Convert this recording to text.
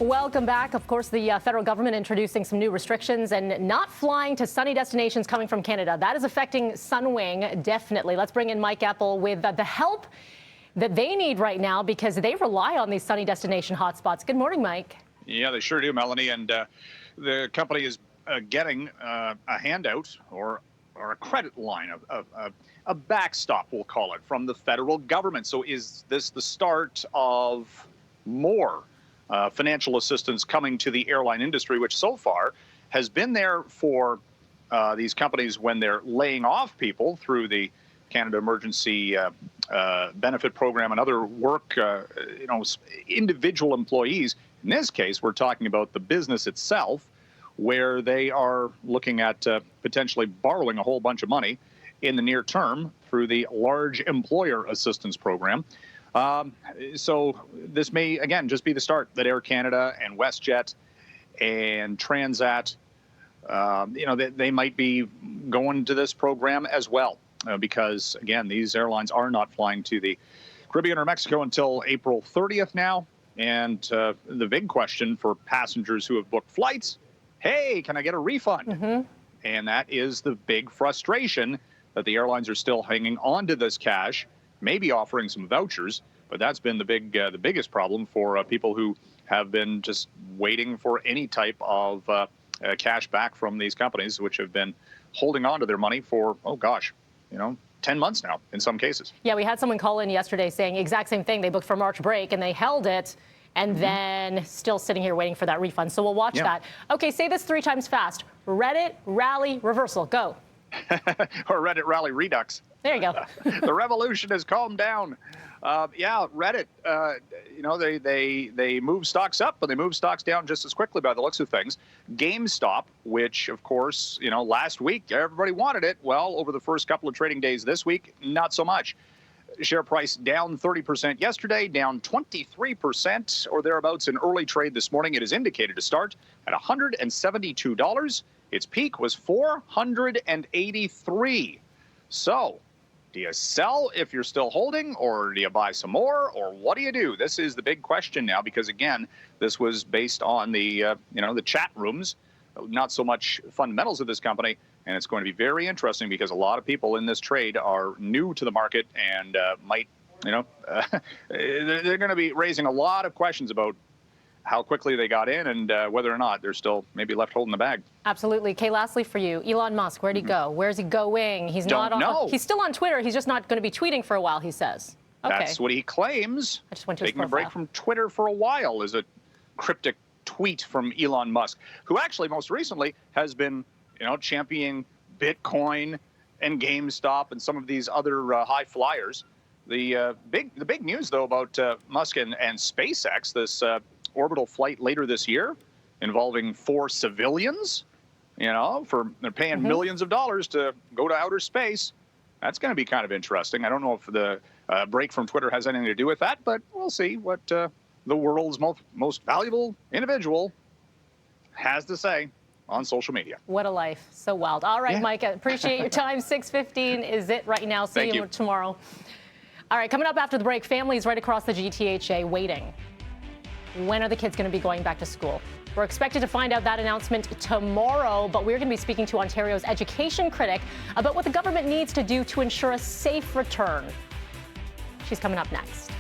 Welcome back. Of course, the federal government introducing some new restrictions and not flying to sunny destinations coming from Canada. That is affecting Sunwing, definitely. Let's bring in Mike Apple with the help that they need right now because they rely on these sunny destination hotspots. Good morning, Mike. Yeah, they sure do, Melanie. And the company is getting a handout or a credit line, a backstop, we'll call it, from the federal government. So is this the start of more financial assistance coming to the airline industry, which so far has been there for these companies when they're laying off people through the Canada Emergency Benefit Program and other work, individual employees. In this case, we're talking about the business itself, where they are looking at potentially borrowing a whole bunch of money in the near term through the large employer assistance program. So this may, again, just be the start that Air Canada and WestJet and Transat, they might be going to this program as well. Because, again, these airlines are not flying to the Caribbean or Mexico until April 30th now. And the big question for passengers who have booked flights, hey, can I get a refund? Mm-hmm. And that is the big frustration that the airlines are still hanging on to this cash, maybe offering some vouchers. But that's been the biggest problem for people who have been just waiting for any type of cash back from these companies, which have been holding on to their money for, 10 months now in some cases. Yeah, we had someone call in yesterday saying exact same thing. They booked for March break and they held it and then still sitting here waiting for that refund. So we'll watch that. Okay, say this 3 times fast. Reddit, rally, reversal. Go. Or Reddit, rally, redux. There you go. The revolution has calmed down. Reddit, they move stocks up, but they move stocks down just as quickly by the looks of things. GameStop, which, of course, last week everybody wanted it. Well, over the first couple of trading days this week, not so much. Share price down 30% yesterday, down 23% or thereabouts in early trade this morning. It is indicated to start at $172. Its peak was $483. So, do you sell if you're still holding, or do you buy some more, or what do you do? This is the big question now, because again, this was based on the the chat rooms, not so much fundamentals of this company, and it's going to be very interesting because a lot of people in this trade are new to the market and might, they're going to be raising a lot of questions about how quickly they got in and whether or not they're still maybe left holding the bag. Absolutely. Okay, lastly for you, Elon Musk, where'd he go? Where's he going? He's Don't know. He's still on Twitter. He's just not going to be tweeting for a while, he says. Okay. That's what he claims. I just went to taking a break from Twitter for a while is a cryptic tweet from Elon Musk, who actually most recently has been, championing Bitcoin and GameStop and some of these other high flyers. The big news, though, about Musk and SpaceX, this orbital flight later this year involving 4 civilians, they're paying millions of dollars to go to outer space. That's going to be kind of interesting. I don't know if the break from Twitter has anything to do with that, but we'll see what the world's most valuable individual has to say on social media. What a life. So wild. All right, Mike, appreciate your time. 6:15 is it right now. See you tomorrow. All right, coming up after the break, families right across the GTHA waiting. When are the kids going to be going back to school? We're expected to find out that announcement tomorrow, but we're going to be speaking to Ontario's education critic about what the government needs to do to ensure a safe return. She's coming up next.